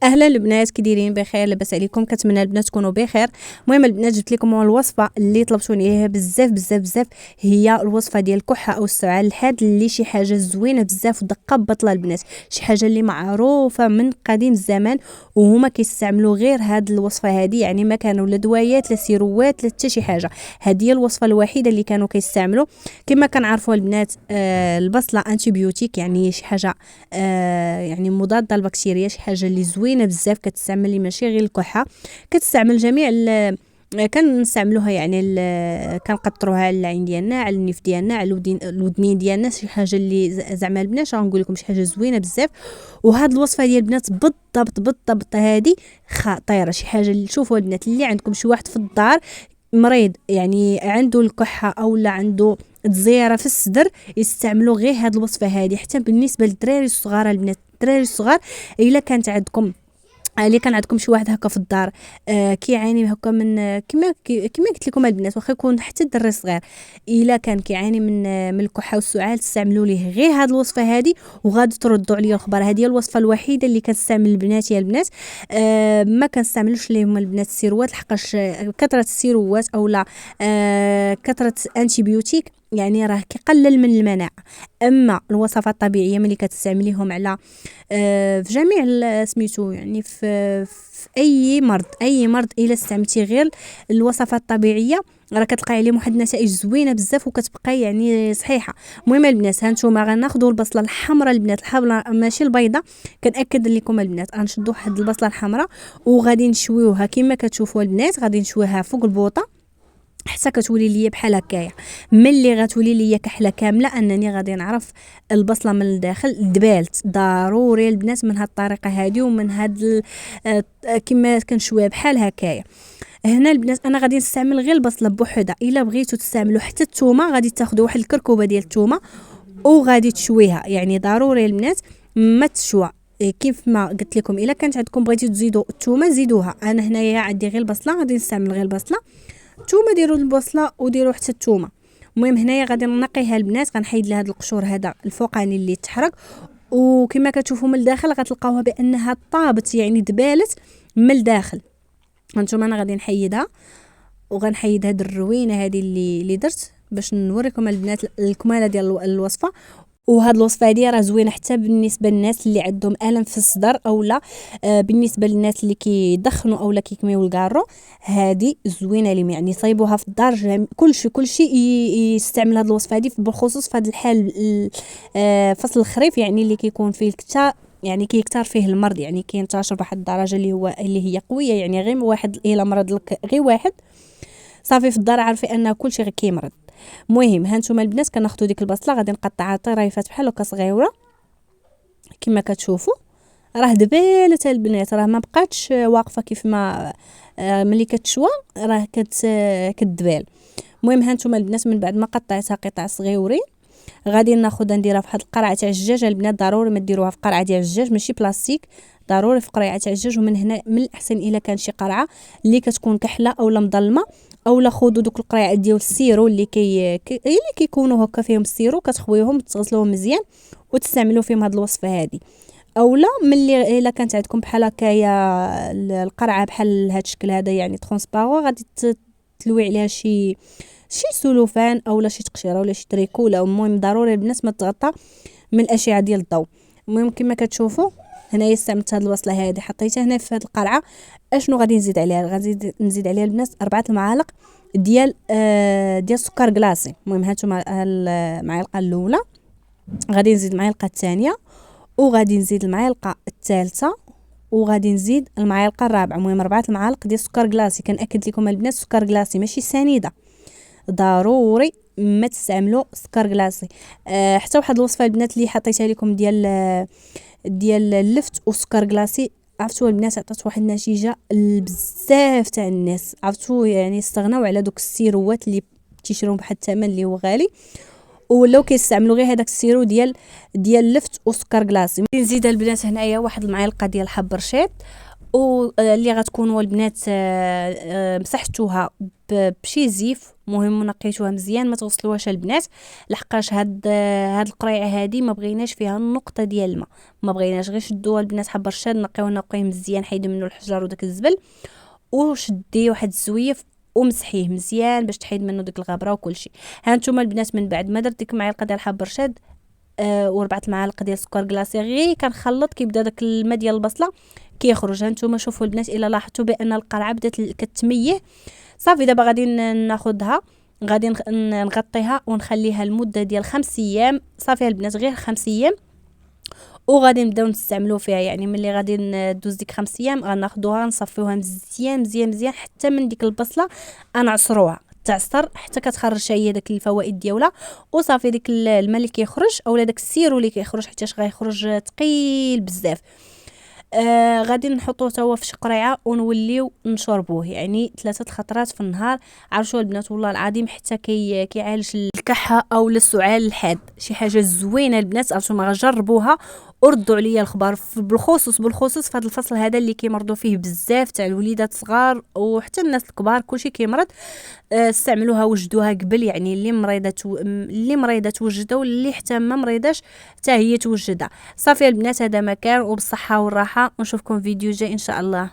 اهلا البنات، كي دايرين؟ بخير؟ لاباس عليكم؟ كنتمنى البنات تكونوا بخير. المهم البنات جبت لكم الوصفه اللي طلبتوني عليها بزاف بزاف بزاف، هي الوصفه ديال الكحه او السعال الحاد، اللي شي حاجه زوينه بزاف ودقه بطله البنات، شي حاجه اللي معروفه من قديم الزمان، وهما كيستعملوا غير هاد الوصفه هذه. يعني ما كانوا لا دوايات لا سيروات لا حتى شي حاجه، هذه هي الوصفه الوحيده اللي كانوا كيستعملوا. كما كنعرفوا البنات البصله انتيبيوتيك، يعني شي حاجه يعني مضاده للبكتيريا، شي حاجه اللي زوينه بزاف، كتستعمل لي ماشي غير الكحه، كتستعمل جميع كنستعملوها. يعني كنقطروها على العين ديالنا، على النيف ديالنا، على الودنين ديالنا، شي حاجه اللي زعما البنات غنقول لكم شي حاجه زوينه بزاف. وهاد الوصفه ديال البنات بالضبط هذه خطيره، شي حاجه اللي شوفوا البنات اللي عندكم شي واحد في الدار مريض، يعني عنده الكحه او لا عنده تزيره في الصدر، يستعملوا غير هاد الوصفه هذه. حتى بالنسبه للدراري الصغار البنات، الدراري الصغار الا كانت عندكم اللي كان عندكم شي واحد هكا في الدار كيعاني هكا من كما قلت لكم البنات، واخا يكون حتى الدري صغير الا كان كيعاني من الكحه والسعال، تستعملوا ليه غير هاد الوصفه هذه وغادي تردوا عليا الخبر. هذه هي الوصفه الوحيده اللي كنستعمل البنات يا البنات. ما كنستعملوش ليهم البنات السيروات، لحقاش كثره السيروات اولا كثره انتيبيوتيك يعني راه كيقلل من المناعه. اما الوصفات الطبيعيه ملي كتستعمليهم على في جميع سميتو، يعني في اي مرض الا استعملتي غير الوصفات الطبيعيه راه كتلقاي عليهم واحد النتائج زوينه بزاف وكتبقى يعني صحيحه. المهم البنات هانتوما غناخذوا البصله الحمراء البنات، الحمراء ماشي البيضاء، كنأكد لكم البنات غنشدوا واحد البصله الحمراء وغادي نشويوها كما كتشوفوا البنات، غادي نشويها فوق البوطه حتى كتولي ليا بحال هكايا. ملي غتولي ليا كحله كامله انني غادي نعرف البصله من الداخل دبالت. ضروري البنات من هاد الطريقه هذه ومن هاد كما كنشويها بحال هكايا. هنا البنات انا غادي نستعمل غير البصله بوحدها، الا بغيتو تستعملوا حتى الثومه غادي تاخذوا واحد الكركوبه ديال الثومه وغادي تشويها. يعني ضروري البنات ما تشوى كيف ما قلت لكم. الا كانت عندكم بغيتو تزيدوا الثومه زيدوها، انا هنايا عندي غير البصله غادي نستعمل غير البصله. نتوما ديروا البصله وديروا حتى الثومه. المهم هنايا غادي نقيها البنات، غنحيد لها هاد القشور هذا الفوقاني اللي تحرق، وكما كتشوفوا من الداخل غتلقاوها بانها طابت يعني دبالت من الداخل. هانتوما انا غادي نحيدها وغنحيد هاد الروينه هذه اللي درت باش نوريكم البنات الكماله ديال الوصفه. وهاد الوصفه هذه راه زوينه حتى بالنسبه للناس اللي عندهم الم في الصدر اولا بالنسبه للناس اللي كيدخنوا اولا كيكميو الكارو، هذه زوينه لهم. يعني صايبوها في الدار كلشي يستعمل هاد الوصفه هذه، بالخصوص في هذا الحال فصل الخريف، يعني اللي كيكون فيه الكتا، يعني كيكثر فيه المرض، يعني كينتشر بواحد الدرجه اللي هي قويه. يعني غير واحد الا مرض لك غير واحد صافي في الدار عارفه ان كلشي غير كيمرض. المهم هانتوما البنات كناخذوا ديك البصله غادي نقطعها طريفات بحال هكا صغيره كما كتشوفوا، راه دبالت البنات، راه ما بقاتش واقفه كيف ما ملي كتشوى راه كتدبال. المهم هانتوما البنات من بعد ما قطعتها قطع صغيورين غادي ناخذها نديرها في واحد القرعه تاع الدجاج. البنات ضروري ما ديروها في قرعه ديال الدجاج ماشي بلاستيك، ضروري في قرعه تاع الدجاج. ومن هنا من الاحسن الا كان شي قرعه اللي كتكون كحله اولا مظلمه، اولا خذوا دوك القريعات ديال السيرو اللي اللي كيكونوا هكا فيهم السيرو، كتخويوهم تغسلوهم مزيان وتستعملوا فيهم هاد الوصفه هذه. اولا ملي الا كانت عندكم بحال هكايا القرعه بحال هاد الشكل هذا يعني ترونسبارون، غادي تلوي عليها شي سلوفان اولا شي تقشيره ولا شي تريكو. المهم ضروري البنات ما تغطى من الاشعه ديال الضوء. المهم كما كتشوفوا هنايا استعملت هاد الوصله هذه، حطيتها هنا في هاد القرعه. اشنو غادي نزيد عليها؟ غادي نزيد عليها البنات 4 المعالق ديال السكر كلاصي. المهم هانتوما المعلقه الاولى، غادي نزيد المعلقه الثانيه، وغادي نزيد المعلقه الثالثه، وغادي نزيد المعلقه الرابعه. المهم 4 المعالق ديال السكر كلاصي. كنأكد لكم البنات سكر كلاصي ماشي سنيده، ضروري ما تستعملوا سكر كلاصي. حتى واحد الوصفه البنات اللي حطيتها لكم ديال اللفت وسكر كلاصي، عرفتوا البنات عطات واحد النتيجه بزاف تاع الناس، عرفتوا يعني استغناو على دوك السيروات اللي تيشروهم بواحد الثمن اللي هو غالي، ولاو كيستعملوا غير هذاك السيرو ديال اللفت وسكر كلاصي. نزيد البنات هنايا واحد المعلقه ديال حب رشيد، اللي غتكونوا البنات مسحتوها بشي زيف مهم، نقيتوها مزيان، ما تغسلوهاش البنات، لحقاش هاد القريعه هادي ما بغيناش فيها النقطه ديال الماء، ما بغيناش غير شدوها البنات حبه رشاد، نقيه مزيان، حيدوا منه الحجر وداك الزبل، وشديه واحد الزويف ومسحيه مزيان باش تحيد منه ديك الغبره وكلشي. ها نتوما البنات من بعد ما درت ديك المعلقه ديال حب رشاد و4 المعالق ديال السكر كلاصي، غير كنخلط كيبدا داك الماء ديال البصله كيخرج. ها نتوما شوفوا البنات الا لاحظتوا بان القرعه بدات كتميه، صافي دابا غادي ناخذها، غادي نغطيها ونخليها لمده ديال 5 ايام. صافي البنات غير 5 ايام وغادي نبداو نستعملوا فيها. يعني ملي غادي ندوز ديك 5 ايام غناخذوها نصفيوها مزيان مزيان مزيان حتى من ديك البصله نعصروها تعصر حتى كتخرج هي داك الفوائد ديالها، وصافي ديك الماء اللي كيخرج اولا داك السيرو اللي كيخرج حيتاش غيخرج ثقيل بزاف، غادي نحطوه حتى هو في شي قريعه ونوليو نشربوه يعني 3 خطرات في النهار. عرفتوا البنات والله العظيم حتى كيعالج الكحه او السعال الحاد، شي حاجه زوينه البنات. عرفتوا ما جربوها وردوا عليا الخبر بالخصوص في هذا الفصل هذا اللي كيمرضوا فيه بزاف تاع الوليدات صغار وحتى الناس الكبار كلشي كيمرض. استعملوها وجدوها قبل، يعني اللي مريضه توجدها واللي حتى ما مريضاش حتى هي توجدها. صافي البنات هذا مكان وبالصحه والراحه، ونشوفكم فيديو جاي ان شاء الله.